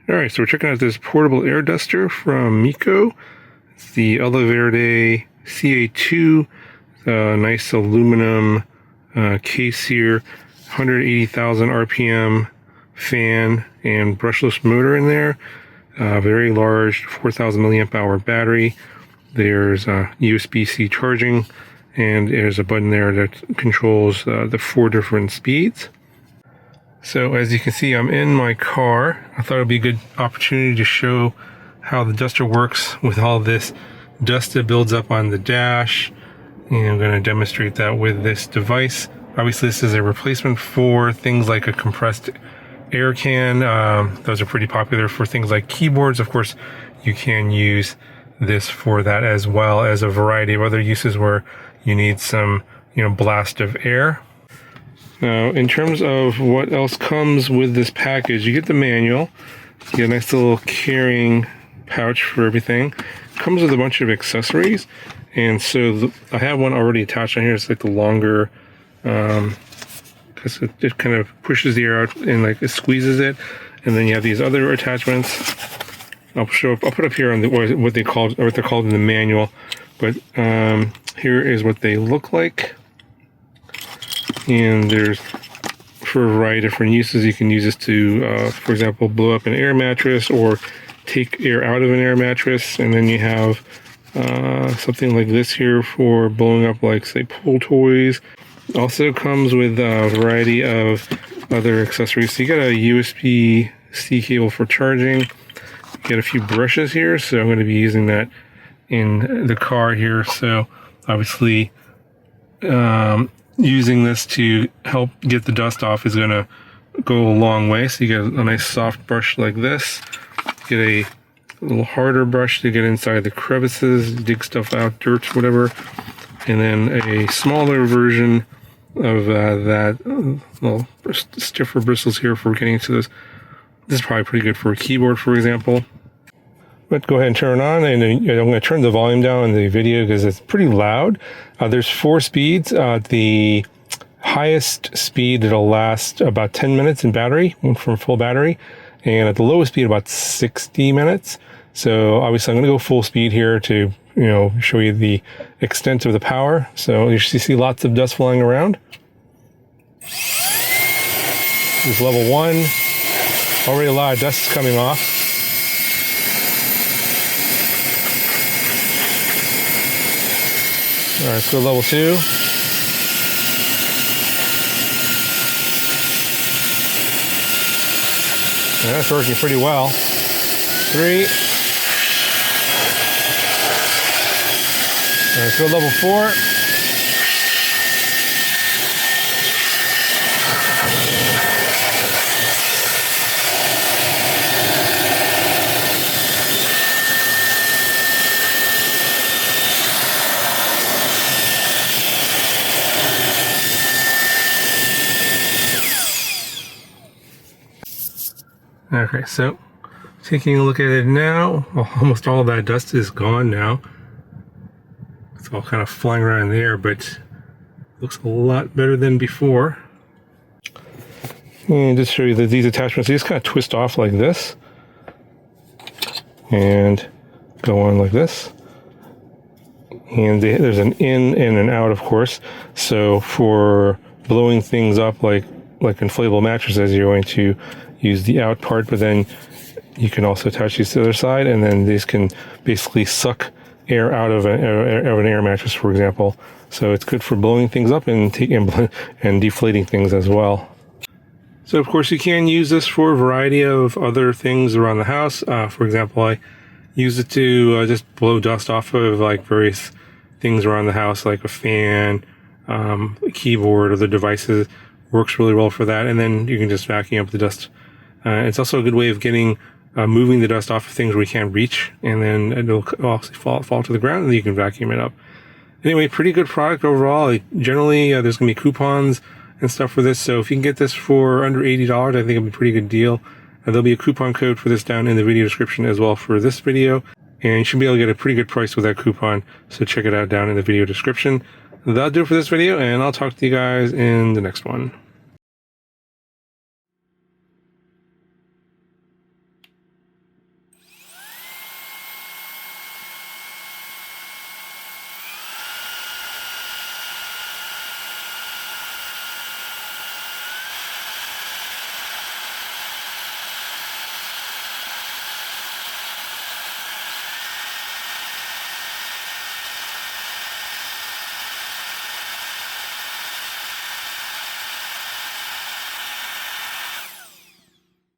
Alright, so we're checking out this portable air duster from MECO. It's the ELEVERDE CA2, nice aluminum case here, 180,000 RPM fan and brushless motor in there. Very large 4,000 milliamp hour battery. There's USB-C charging, and there's a button there that controls the 4 different speeds. So as you can see, I'm in my car. I thought it would be a good opportunity to show how the duster works with all this dust that builds up on the dash. And I'm going to demonstrate that with this device. Obviously, this is a replacement for things like a compressed air can. Those are pretty popular for things like keyboards. Of course, you can use this for that, as well as a variety of other uses where you need some, blast of air. Now, in terms of what else comes with this package, you get the manual, you get a nice little carrying pouch for everything. It comes with a bunch of accessories, and so I have one already attached on here. It's like the longer, because it kind of pushes the air out and like it squeezes it. And then you have these other attachments. I'll put up here on what they're called in the manual. But here is what they look like. And there's, for a variety of different uses, you can use this to, for example, blow up an air mattress or take air out of an air mattress. And then you have something like this here for blowing up, like, say, pool toys. Also comes with a variety of other accessories. So you got a USB-C cable for charging. You get a few brushes here, so I'm going to be using that in the car here. So obviously, using this to help get the dust off is going to go a long way. So you get a nice soft brush like this. Get a little harder brush to get inside the crevices, dig stuff out, dirt, whatever. And then a smaller version of that, little stiffer bristles here for getting into this. This is probably pretty good for a keyboard, for example. But go ahead and turn it on, and I'm going to turn the volume down in the video because it's pretty loud. There's 4 speeds. The highest speed, it'll last about 10 minutes in battery, from full battery. And at the lowest speed, about 60 minutes. So obviously I'm going to go full speed here to, show you the extent of the power. So you see lots of dust flying around. This is level 1. Already a lot of dust is coming off. All right, let's go to level 2. And that's working pretty well. 3. All right, let's go to level 4. Okay, so taking a look at it now, almost all that dust is gone now. It's all kind of flying around in the air, but looks a lot better than before. And just show you that these attachments, they just kind of twist off like this and go on like this. And there's an in and an out, of course. So for blowing things up like inflatable mattresses, you're going to use the out part, but then you can also attach these to the other side, and then these can basically suck air out of an air mattress, for example. So it's good for blowing things up and deflating things as well. So of course you can use this for a variety of other things around the house. For example, I use it to just blow dust off of like various things around the house, like a fan, a keyboard, other devices. Works really well for that, and then you can just vacuum up the dust. It's also a good way of getting moving the dust off of things where you can't reach, and then it'll fall to the ground, and then you can vacuum it up. Anyway, pretty good product overall. Generally, there's going to be coupons and stuff for this, so if you can get this for under $80, I think it'll be a pretty good deal. There'll be a coupon code for this down in the video description as well for this video, and you should be able to get a pretty good price with that coupon, so check it out down in the video description. That'll do it for this video, and I'll talk to you guys in the next one.